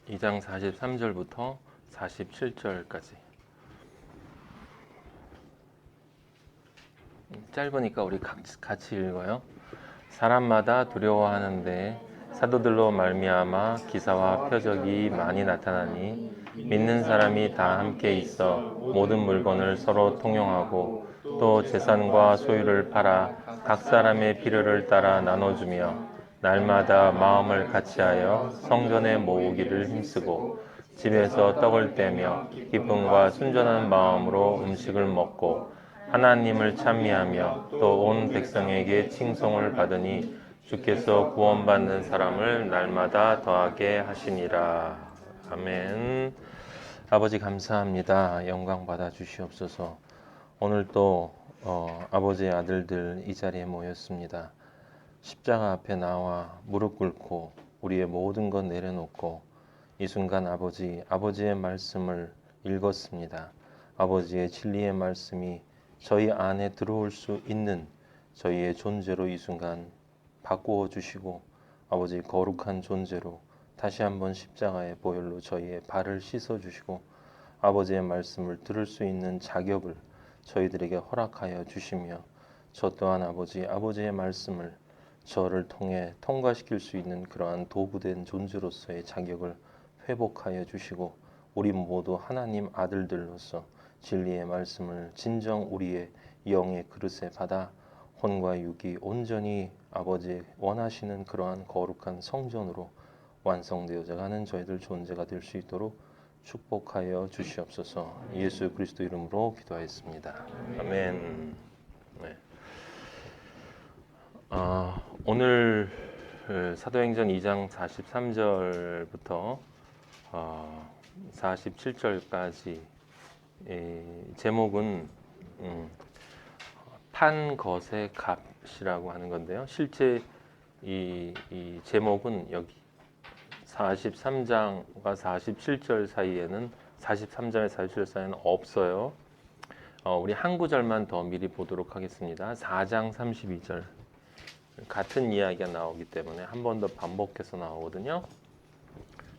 2장 43절부터 47절까지. 짧으니까 우리 같이 읽어요. 사람마다 두려워하는데 사도들로 말미암아 기사와 표적이 많이 나타나니 믿는 사람이 다 함께 있어 모든 물건을 서로 통용하고 또 재산과 소유를 팔아 각 사람의 필요를 따라 나눠주며 날마다 마음을 같이하여 성전에 모으기를 힘쓰고 집에서 떡을 떼며 기쁨과 순전한 마음으로 음식을 먹고 하나님을 찬미하며 또 온 백성에게 칭송을 받으니 주께서 구원받는 사람을 날마다 더하게 하시니라. 아멘. 아버지 감사합니다. 영광 받아 주시옵소서. 오늘 또 아버지의 아들들 이 자리에 모였습니다. 십자가 앞에 나와 무릎 꿇고 우리의 모든 것 내려놓고 이 순간 아버지의 말씀을 읽었습니다. 아버지의 진리의 말씀이 저희 안에 들어올 수 있는 저희의 존재로 이 순간 바꾸어 주시고 아버지 거룩한 존재로 다시 한번 십자가의 보혈로 저희의 발을 씻어 주시고 아버지의 말씀을 들을 수 있는 자격을 저희들에게 허락하여 주시며 저 또한 아버지의 말씀을 저를 통해 통과시킬 수 있는 그러한 도구된 존재로서의 자격을 회복하여 주시고 우리 모두 하나님 아들들로서 진리의 말씀을 진정 우리의 영의 그릇에 받아 혼과 육이 온전히 아버지 원하시는 그러한 거룩한 성전으로 완성되어져 가는 저희들 존재가 될 수 있도록 축복하여 주시옵소서. 예수 그리스도 이름으로 기도하였습니다. 아멘. 네. 오늘 사도행전 2장 43절부터 47절까지 제목은 판 것의 값이라고 하는 건데요. 실제 이 제목은 여기 43장과 47절 사이에는 43장에 47절 사이에는 없어요. 우리 한 구절만 더 미리 보도록 하겠습니다. 4장 32절 같은 이야기가 나오기 때문에 한 번 더 반복해서 나오거든요.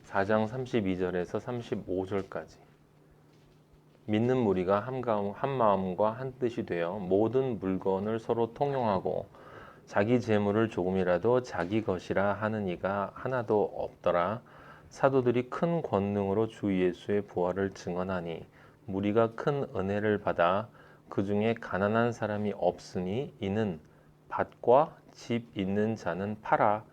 4장 32절에서 35절까지 믿는 무리가 한 마음과 한 뜻이 되어 모든 물건을 서로 통용하고 자기 재물을 조금이라도 자기 것이라 하는 이가 하나도 없더라. 사도들이 큰 권능으로 주 예수의 부활을 증언하니 무리가 큰 은혜를 받아 그 중에 가난한 사람이 없으니 이는 밭과 집 있는 자는 팔아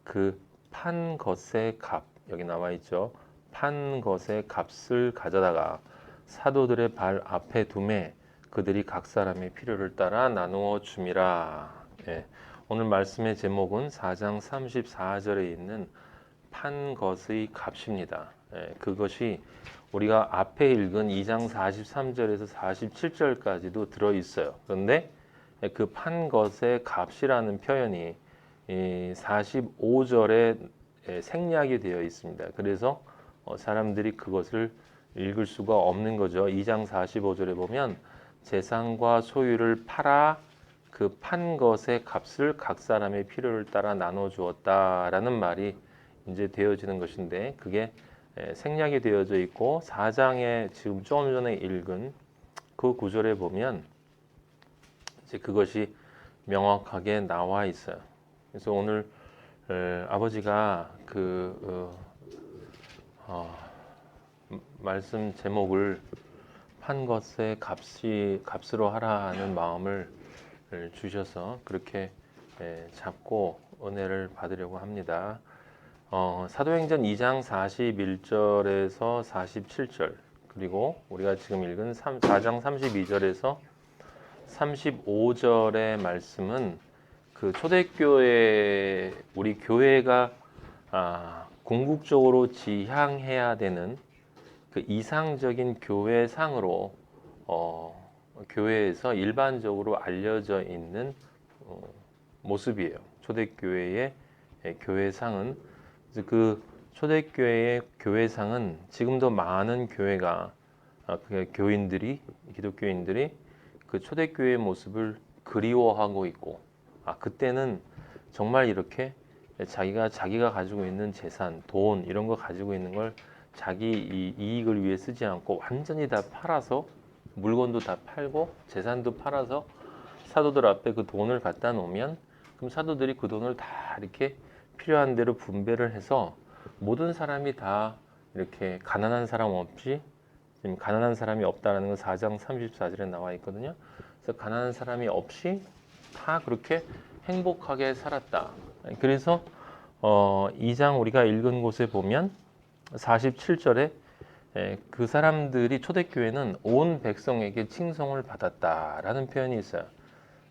그 판 것의 값, 여기 나와 있죠. 판 것의 값을 가져다가 사도들의 발 앞에 두매 그들이 각 사람의 필요를 따라 나누어 줌이라. 예, 오늘 말씀의 제목은 4장 34절에 있는 판 것의 값입니다. 예, 그것이 우리가 앞에 읽은 2장 43절에서 47절까지도 들어있어요. 그런데 그 판 것의 값이라는 표현이 45절에 생략이 되어 있습니다. 그래서 사람들이 그것을 읽을 수가 없는 거죠. 2장 45절에 보면 재산과 소유를 팔아 그 판 것의 값을 각 사람의 필요를 따라 나눠 주었다라는 말이 이제 되어지는 것인데 그게 생략이 되어져 있고 4장에 지금 조금 전에 읽은 그 구절에 보면 이제 그것이 명확하게 나와 있어요. 그래서 오늘 아버지가 말씀 제목을 판 것의 값으로 하라 하는 마음을 주셔서 그렇게 잡고 은혜를 받으려고 합니다. 사도행전 2장 41절에서 47절 그리고 우리가 지금 읽은 4장 32절에서 35절의 말씀은 그 초대교회 우리 교회가 궁극적으로 지향해야 되는 그 이상적인 교회상으로 교회에서 일반적으로 알려져 있는 모습이에요. 초대교회의 교회상은 그 초대교회의 교회상은 지금도 많은 교회가 기독교인들이 그 초대교회의 모습을 그리워하고 있고 그때는 정말 이렇게 자기가 가지고 있는 재산, 돈 이런 거 가지고 있는 걸 자기 이익을 위해 쓰지 않고 완전히 다 팔아서 물건도 다 팔고 재산도 팔아서 사도들 앞에 그 돈을 갖다 놓으면 그럼 사도들이 그 돈을 다 이렇게 필요한 대로 분배를 해서 모든 사람이 다 이렇게 가난한 사람 없이 지금 가난한 사람이 없다라는 건 4장 34절에 나와 있거든요. 그래서 가난한 사람이 없이 다 그렇게 행복하게 살았다. 그래서 2장 우리가 읽은 곳에 보면 47절에 그 사람들이 초대교회는 온 백성에게 칭송을 받았다라는 표현이 있어요.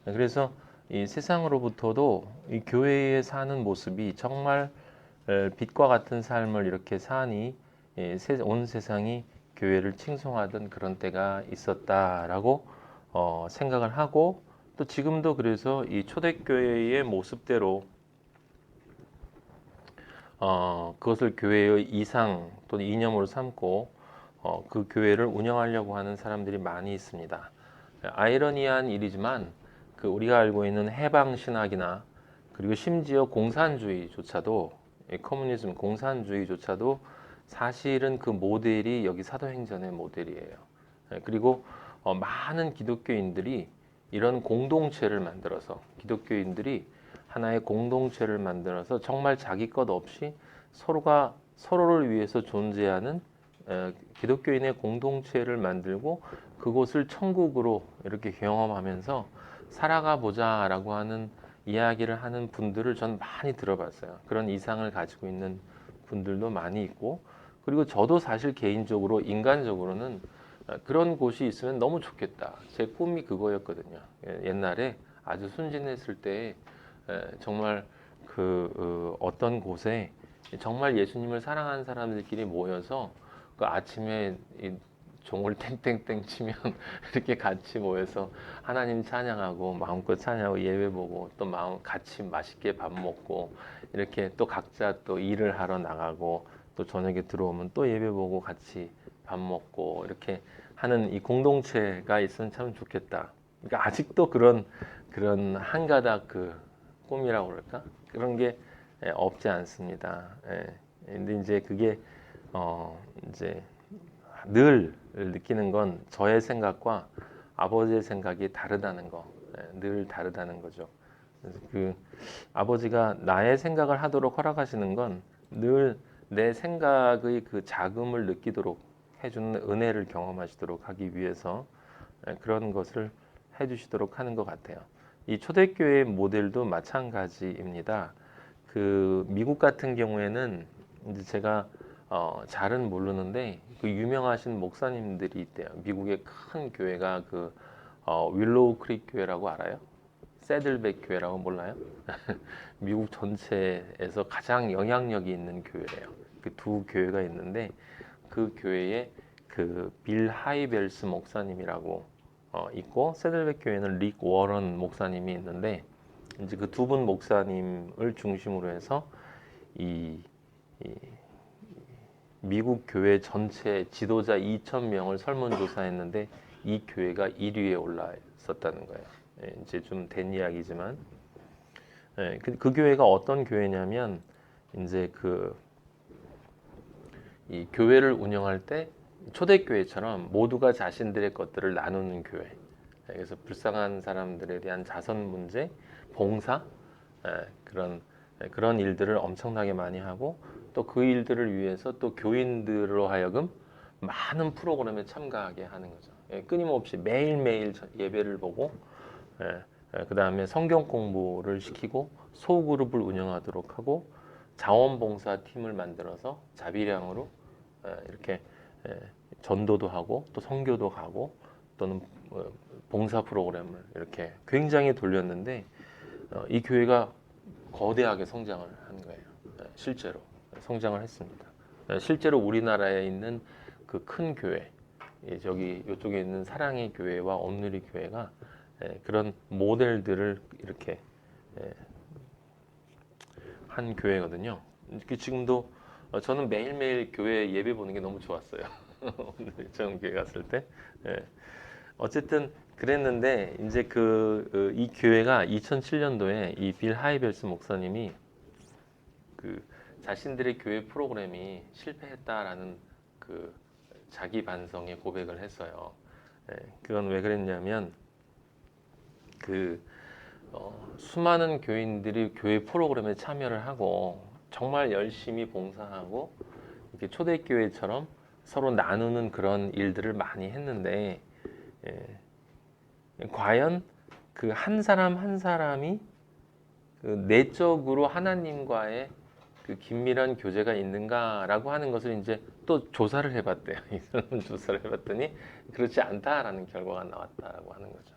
그래서 이 세상으로부터도 이 교회에 사는 모습이 정말 빛과 같은 삶을 이렇게 사니 온 세상이 교회를 칭송하던 그런 때가 있었다라고 생각을 하고 또 지금도 그래서 이 초대교회의 모습대로 그것을 교회의 이상 또는 이념으로 삼고 그 교회를 운영하려고 하는 사람들이 많이 있습니다. 아이러니한 일이지만 그 우리가 알고 있는 해방 신학이나 그리고 심지어 공산주의조차도 커뮤니즘 공산주의조차도 사실은 그 모델이 여기 사도행전의 모델이에요. 그리고 많은 기독교인들이 이런 공동체를 만들어서 기독교인들이 하나의 공동체를 만들어서 정말 자기 것 없이 서로가 서로를 위해서 존재하는 기독교인의 공동체를 만들고 그곳을 천국으로 이렇게 경험하면서 살아가 보자라고 하는 이야기를 하는 분들을 전 많이 들어봤어요. 그런 이상을 가지고 있는 분들도 많이 있고 그리고 저도 사실 개인적으로 인간적으로는 그런 곳이 있으면 너무 좋겠다. 제 꿈이 그거였거든요. 옛날에 아주 순진했을 때 정말 어떤 곳에 정말 예수님을 사랑하는 사람들끼리 모여서 그 아침에 이 종을 땡땡땡 치면 이렇게 같이 모여서 하나님 찬양하고 마음껏 찬양하고 예배 보고 또 같이 맛있게 밥 먹고 이렇게 또 각자 또 일을 하러 나가고 또 저녁에 들어오면 또 예배 보고 같이 밥 먹고 이렇게 하는 이 공동체가 있으면 참 좋겠다. 그러니까 아직도 그런 한 가닥 그 꿈이라고 그럴까? 그런 게 없지 않습니다. 근데 이제 그게 이제 늘 느끼는 건 저의 생각과 아버지의 생각이 다르다는 거, 늘 다르다는 거죠. 그래서 그 아버지가 나의 생각을 하도록 허락하시는 건 늘 내 생각의 그 자금을 느끼도록 해주는 은혜를 경험하시도록 하기 위해서 그런 것을 해주시도록 하는 것 같아요. 이 초대교회 모델도 마찬가지입니다. 그 미국 같은 경우에는 이제 제가 잘은 모르는데 그 유명하신 목사님들이 있대요. 미국의 큰 교회가 그 윌로우 크릭 교회라고 알아요? 새들백 교회라고 몰라요? 미국 전체에서 가장 영향력이 있는 교회예요. 그 두 교회가 있는데 그 교회에 그 빌 하이벨스 목사님이라고 있고 새들백 교회는 릭 워런 목사님이 있는데 이제 그 두 분 목사님을 중심으로 해서 이 미국 교회 전체 지도자 2,000명을 설문조사했는데 이 교회가 1위에 올라 있었다는 거예요. 이제 좀 된 이야기지만 그 교회가 어떤 교회냐면 이제 이 교회를 운영할 때 초대교회처럼 모두가 자신들의 것들을 나누는 교회. 그래서 불쌍한 사람들에 대한 자선 문제, 봉사 그런 일들을 엄청나게 많이 하고 또 그 일들을 위해서 또 교인들로 하여금 많은 프로그램에 참가하게 하는 거죠. 끊임없이 매일매일 예배를 보고 그 다음에 성경 공부를 시키고 소그룹을 운영하도록 하고 자원봉사 팀을 만들어서 자비량으로 이렇게 전도도 하고 또 선교도 가고 또는 봉사 프로그램을 이렇게 굉장히 돌렸는데 이 교회가 거대하게 성장을 한 거예요. 실제로 성장을 했습니다. 실제로 우리나라에 있는 그 큰 교회, 저기 이쪽에 있는 사랑의 교회와 온누리 교회가 그런 모델들을 이렇게 한 교회거든요. 지금도 저는 매일매일 교회 예배 보는 게 너무 좋았어요. 오늘 전 교회 갔을 때. 어쨌든 그랬는데 이제 이 교회가 2007년도에 이 빌 하이벨스 목사님이 그 자신들의 교회 프로그램이 실패했다라는 그 자기 반성의 고백을 했어요. 그건 왜 그랬냐면 수많은 교인들이 교회 프로그램에 참여를 하고 정말 열심히 봉사하고 이렇게 초대교회처럼 서로 나누는 그런 일들을 많이 했는데 과연 그 한 사람 한 사람이 그 내적으로 하나님과의 그 긴밀한 교제가 있는가라고 하는 것을 이제 또 조사를 해봤대요. 이 사람은 조사를 해봤더니 그렇지 않다라는 결과가 나왔다라고 하는 거죠.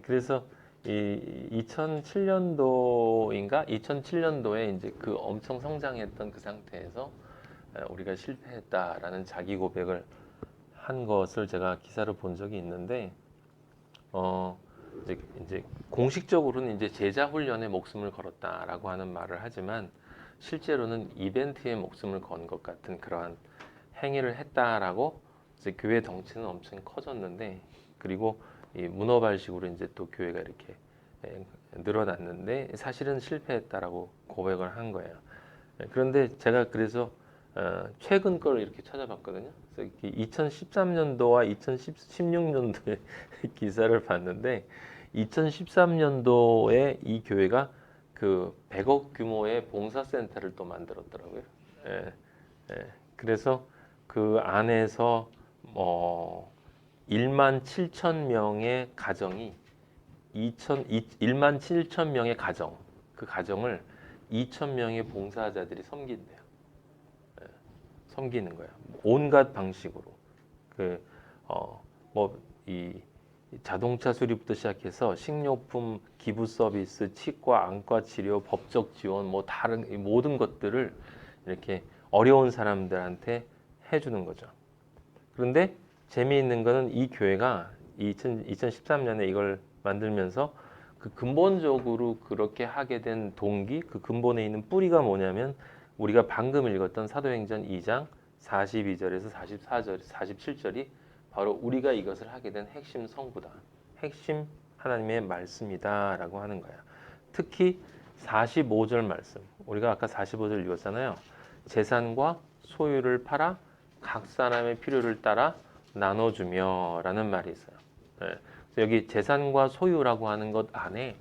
그래서 이 2007년도인가 2007년도에 이제 그 엄청 성장했던 그 상태에서 우리가 실패했다라는 자기 고백을 한 것을 제가 기사를 본 적이 있는데 이제 공식적으로는 이제 제자 훈련에 목숨을 걸었다라고 하는 말을 하지만 실제로는 이벤트에 목숨을 건 것 같은 그러한 행위를 했다라고 이제 교회 덩치는 엄청 커졌는데 그리고 이 문어발식으로 이제 또 교회가 이렇게 늘어났는데 사실은 실패했다라고 고백을 한 거예요. 그런데 제가 그래서 최근 걸 이렇게 찾아봤거든요. 그래서 2013년도와 2016년도의 기사를 봤는데 2013년도에 이 교회가 그 100억 규모의 봉사센터를 또 만들었더라고요. 그래서 그 안에서 1만 7천 명의 가정이 1만 7천 명의 가정, 그 가정을 2천 명의 봉사자들이 섬긴대요. 섬기는 거야. 온갖 방식으로. 이 자동차 수리부터 시작해서 식료품 기부 서비스, 치과, 안과 치료, 법적 지원, 뭐 다른 모든 것들을 이렇게 어려운 사람들한테 해주는 거죠. 그런데 재미있는 거는 이 교회가 2013년에 이걸 만들면서 그 근본적으로 그렇게 하게 된 동기, 그 근본에 있는 뿌리가 뭐냐면 우리가 방금 읽었던 사도행전 2장 42절에서 44절, 47절이 바로 우리가 이것을 하게 된 핵심 성부다. 핵심 하나님의 말씀이다 라고 하는 거야. 특히 45절 말씀. 우리가 아까 45절 읽었잖아요. 재산과 소유를 팔아 각 사람의 필요를 따라 나눠주며 라는 말이 있어요. 여기 재산과 소유라고 하는 것 안에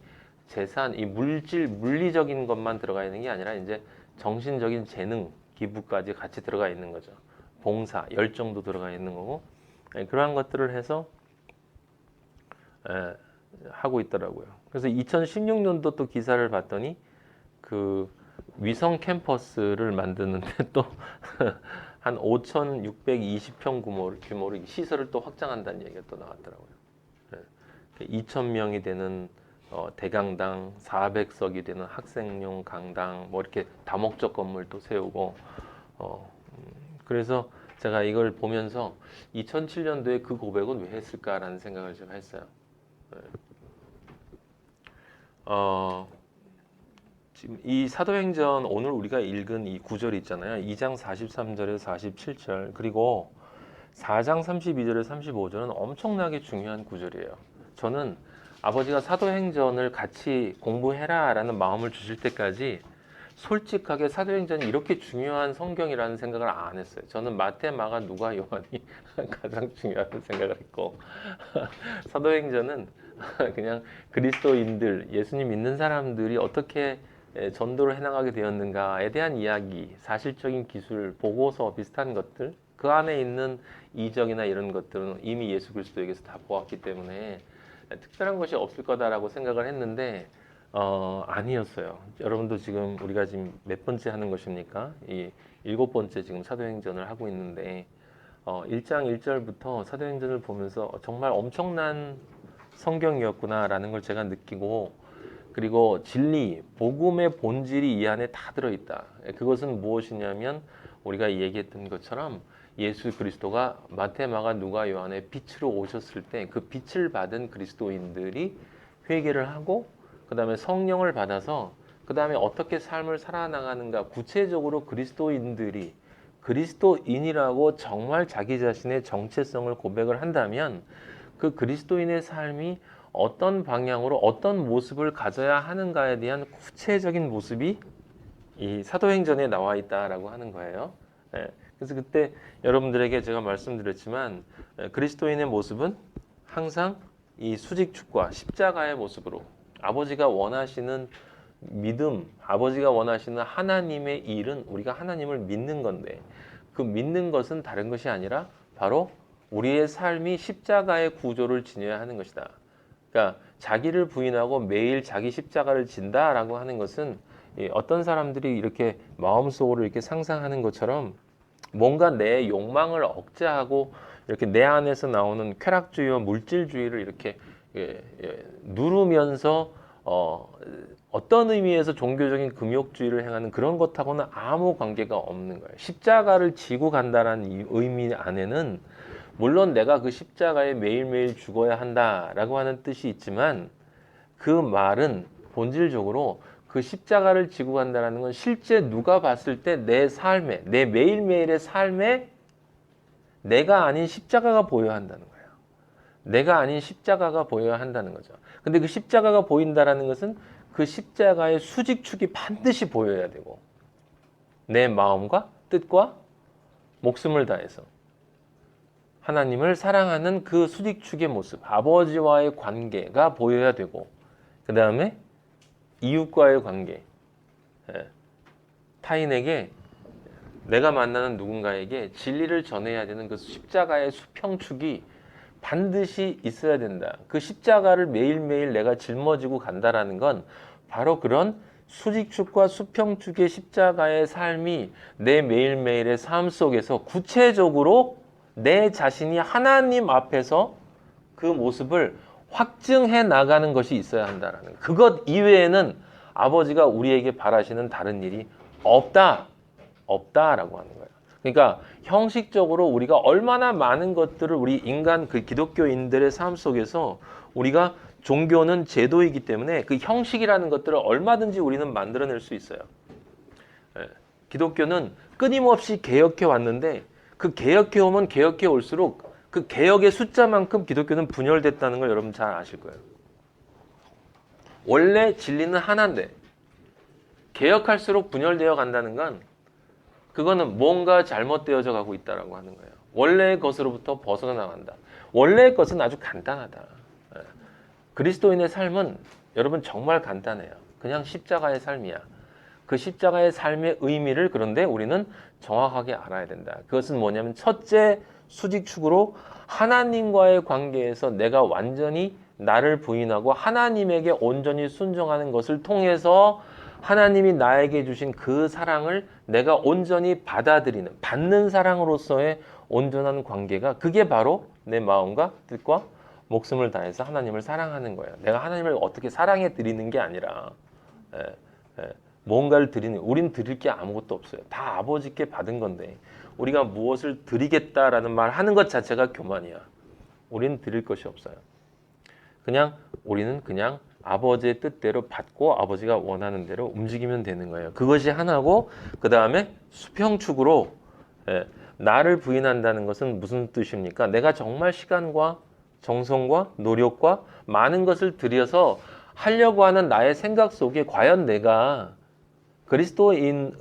재산, 이 물리적인 것만 들어가 있는 게 아니라 이제 정신적인 재능, 기부까지 같이 들어가 있는 거죠. 봉사, 열정도 들어가 있는 거고 그러한 것들을 해서 하고 있더라고요. 그래서 2016년도 또 기사를 봤더니 그 위성 캠퍼스를 만드는데 또 한 5,620평 규모로 시설을 또 확장한다는 얘기가 또 나왔더라고요. 2,000명이 되는 대강당, 400석이 되는 학생용 강당, 뭐 이렇게 다목적 건물 또 세우고 그래서 제가 이걸 보면서 2007년도에 그 고백은 왜 했을까라는 생각을 좀 했어요. 지금 이 사도행전 오늘 우리가 읽은 이 구절이 있잖아요. 2장 43절에서 47절 그리고 4장 32절에서 35절은 엄청나게 중요한 구절이에요. 저는 아버지가 사도행전을 같이 공부해라 라는 마음을 주실 때까지 솔직하게 사도행전이 이렇게 중요한 성경이라는 생각을 안 했어요. 저는 마태, 마가, 누가, 요한이 가장 중요하다고 생각을 했고 사도행전은 그냥 그리스도인들, 예수님 믿는 사람들이 어떻게 전도를 해나가게 되었는가에 대한 이야기, 사실적인 기술, 보고서 비슷한 것들 그 안에 있는 이적이나 이런 것들은 이미 예수 그리스도에게서 다 보았기 때문에 특별한 것이 없을 거다라고 생각을 했는데 아니었어요. 여러분도 지금 우리가 지금 몇 번째 하는 것입니까? 이 7번째 지금 사도행전을 하고 있는데 1장 1절부터 사도행전을 보면서 정말 엄청난 성경이었구나라는 걸 제가 느끼고 그리고 진리, 복음의 본질이 이 안에 다 들어있다. 그것은 무엇이냐면 우리가 얘기했던 것처럼 예수 그리스도가 마태, 마가, 누가, 요한의 빛으로 오셨을 때 그 빛을 받은 그리스도인들이 회개를 하고 그 다음에 성령을 받아서 그 다음에 어떻게 삶을 살아나가는가 구체적으로 그리스도인들이 그리스도인이라고 정말 자기 자신의 정체성을 고백을 한다면 그 그리스도인의 삶이 어떤 방향으로 어떤 모습을 가져야 하는가에 대한 구체적인 모습이 이 사도행전에 나와 있다라고 하는 거예요. 예, 그래서 그때 여러분들에게 제가 말씀드렸지만 그리스도인의 모습은 항상 이 수직축과 십자가의 모습으로 아버지가 원하시는 믿음, 아버지가 원하시는 하나님의 일은 우리가 하나님을 믿는 건데 그 믿는 것은 다른 것이 아니라 바로 우리의 삶이 십자가의 구조를 지녀야 하는 것이다. 그러니까 자기를 부인하고 매일 자기 십자가를 진다라고 하는 것은 어떤 사람들이 이렇게 마음속으로 이렇게 상상하는 것처럼 뭔가 내 욕망을 억제하고 이렇게 내 안에서 나오는 쾌락주의와 물질주의를 이렇게 누르면서 어떤 의미에서 종교적인 금욕주의를 행하는 그런 것하고는 아무 관계가 없는 거예요. 십자가를 지고 간다는 이 의미 안에는 물론 내가 그 십자가에 매일매일 죽어야 한다라고 하는 뜻이 있지만 그 말은 본질적으로 그 십자가를 지고 간다는 건 실제 누가 봤을 때 내 삶에, 내 매일매일의 삶에 내가 아닌 십자가가 보여야 한다는 거예요. 내가 아닌 십자가가 보여야 한다는 거죠. 근데 그 십자가가 보인다는 것은 그 십자가의 수직축이 반드시 보여야 되고 내 마음과 뜻과 목숨을 다해서 하나님을 사랑하는 그 수직축의 모습, 아버지와의 관계가 보여야 되고 그 다음에 이웃과의 관계, 타인에게 내가 만나는 누군가에게 진리를 전해야 되는 그 십자가의 수평축이 반드시 있어야 된다. 그 십자가를 매일매일 내가 짊어지고 간다라는 건 바로 그런 수직축과 수평축의 십자가의 삶이 내 매일매일의 삶 속에서 구체적으로 내 자신이 하나님 앞에서 그 모습을 확증해 나가는 것이 있어야 한다라는 것. 그것 이외에는 아버지가 우리에게 바라시는 다른 일이 없다라고 하는 거예요. 그러니까 형식적으로 우리가 얼마나 많은 것들을 우리 인간 그 기독교인들의 삶 속에서 우리가 종교는 제도이기 때문에 그 형식이라는 것들을 얼마든지 우리는 만들어낼 수 있어요. 기독교는 끊임없이 개혁해 왔는데 그 개혁해 오면 개혁해 올수록 그 개혁의 숫자만큼 기독교는 분열됐다는 걸 여러분 잘 아실 거예요. 원래 진리는 하나인데 개혁할수록 분열되어 간다는 건 그거는 뭔가 잘못되어져 가고 있다라고 하는 거예요. 원래의 것으로부터 벗어나간다. 원래의 것은 아주 간단하다. 그리스도인의 삶은 여러분 정말 간단해요. 그냥 십자가의 삶이야. 그 십자가의 삶의 의미를 그런데 우리는 정확하게 알아야 된다. 그것은 뭐냐면 첫째 수직축으로 하나님과의 관계에서 내가 완전히 나를 부인하고 하나님에게 온전히 순종하는 것을 통해서 하나님이 나에게 주신 그 사랑을 내가 온전히 받아들이는, 받는 사랑으로서의 온전한 관계가 그게 바로 내 마음과 뜻과 목숨을 다해서 하나님을 사랑하는 거예요. 내가 하나님을 어떻게 사랑해 드리는 게 아니라 뭔가를 드리는, 우린 드릴 게 아무것도 없어요. 다 아버지께 받은 건데 우리가 무엇을 드리겠다라는 말 하는 것 자체가 교만이야. 우리는 드릴 것이 없어요. 우리는 그냥 아버지의 뜻대로 받고 아버지가 원하는 대로 움직이면 되는 거예요. 그것이 하나고 그 다음에 수평축으로 나를 부인한다는 것은 무슨 뜻입니까? 내가 정말 시간과 정성과 노력과 많은 것을 들여서 하려고 하는 나의 생각 속에 과연 내가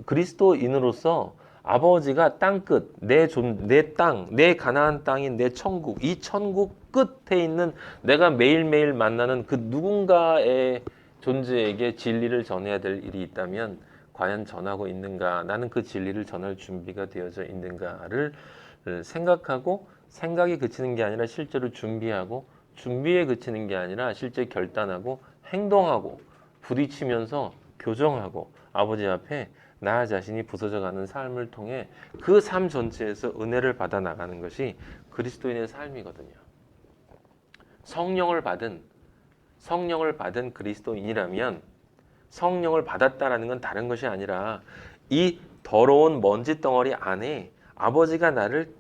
그리스도인으로서 아버지가 땅끝, 내 땅, 내 가나안 땅인 내 천국, 이 천국 끝에 있는 내가 매일매일 만나는 그 누군가의 존재에게 진리를 전해야 될 일이 있다면 과연 전하고 있는가? 나는 그 진리를 전할 준비가 되어져 있는가를 생각하고 생각이 그치는 게 아니라 실제로 준비하고 준비에 그치는 게 아니라 실제 결단하고 행동하고 부딪히면서 교정하고 아버지 앞에 나 자신이 부서져가는 삶을 통해 그 삶 전체에서 은혜를 받아 나가는 것이 그리스도인의 삶이거든요. 성령을 받은 그리스도인이라면 성령을 받았다라는 건 다른 것이 아니라 이 더러운 먼지 덩어리 안에 아버지가 나를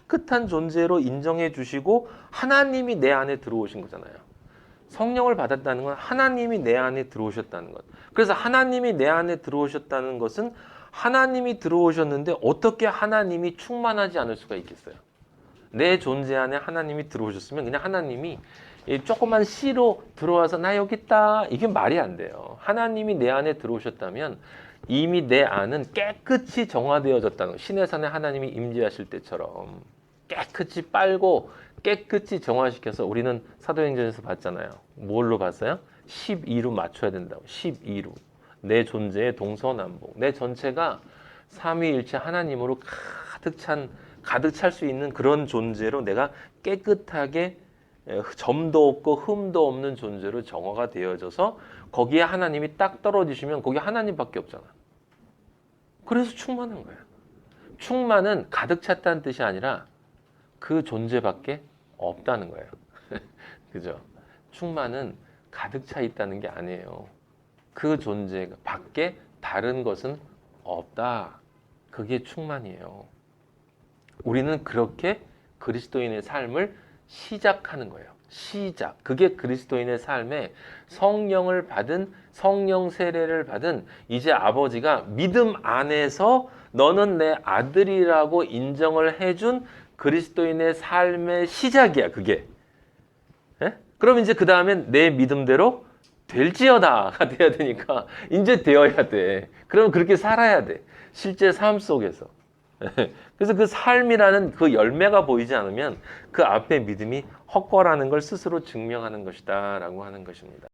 깨끗한 존재로 인정해 주시고 하나님이 내 안에 들어오신 거잖아요. 성령을 받았다는 건 하나님이 내 안에 들어오셨다는 것. 그래서 하나님이 내 안에 들어오셨다는 것은 하나님이 들어오셨는데 어떻게 하나님이 충만하지 않을 수가 있겠어요? 내 존재 안에 하나님이 들어오셨으면 그냥 하나님이 이 조그만 씨로 들어와서 나 여기 있다. 이게 말이 안 돼요. 하나님이 내 안에 들어오셨다면 이미 내 안은 깨끗이 정화되어졌다는, 신의 산에 하나님이 임재하실 때처럼 깨끗이 빨고 깨끗이 정화시켜서, 우리는 사도행전에서 봤잖아요. 뭘로 봤어요? 12로 맞춰야 된다고. 12로. 내 존재의 동서남북, 내 전체가 삼위일체 하나님으로 가득 찰 수 있는 그런 존재로 내가 깨끗하게, 점도 없고 흠도 없는 존재로 정화가 되어져서 거기에 하나님이 딱 떨어지시면 거기 하나님밖에 없잖아. 그래서 충만한 거야. 충만은 가득 찼다는 뜻이 아니라 그 존재밖에 없다는 거예요. 그죠? 충만은 가득 차 있다는 게 아니에요. 그 존재 밖에 다른 것은 없다. 그게 충만이에요. 우리는 그렇게 그리스도인의 삶을 시작하는 거예요. 시작. 그게 그리스도인의 삶에 성령을 받은, 성령 세례를 받은 이제 아버지가 믿음 안에서 너는 내 아들이라고 인정을 해준 그리스도인의 삶의 시작이야. 그게. 예? 그럼 이제 그 다음엔 내 믿음대로 될지어다가 돼야 되니까 이제 되어야 돼. 그럼 그렇게 살아야 돼. 실제 삶 속에서. 그래서 그 삶이라는 그 열매가 보이지 않으면 그 앞에 믿음이 헛거라는 걸 스스로 증명하는 것이다 라고 하는 것입니다.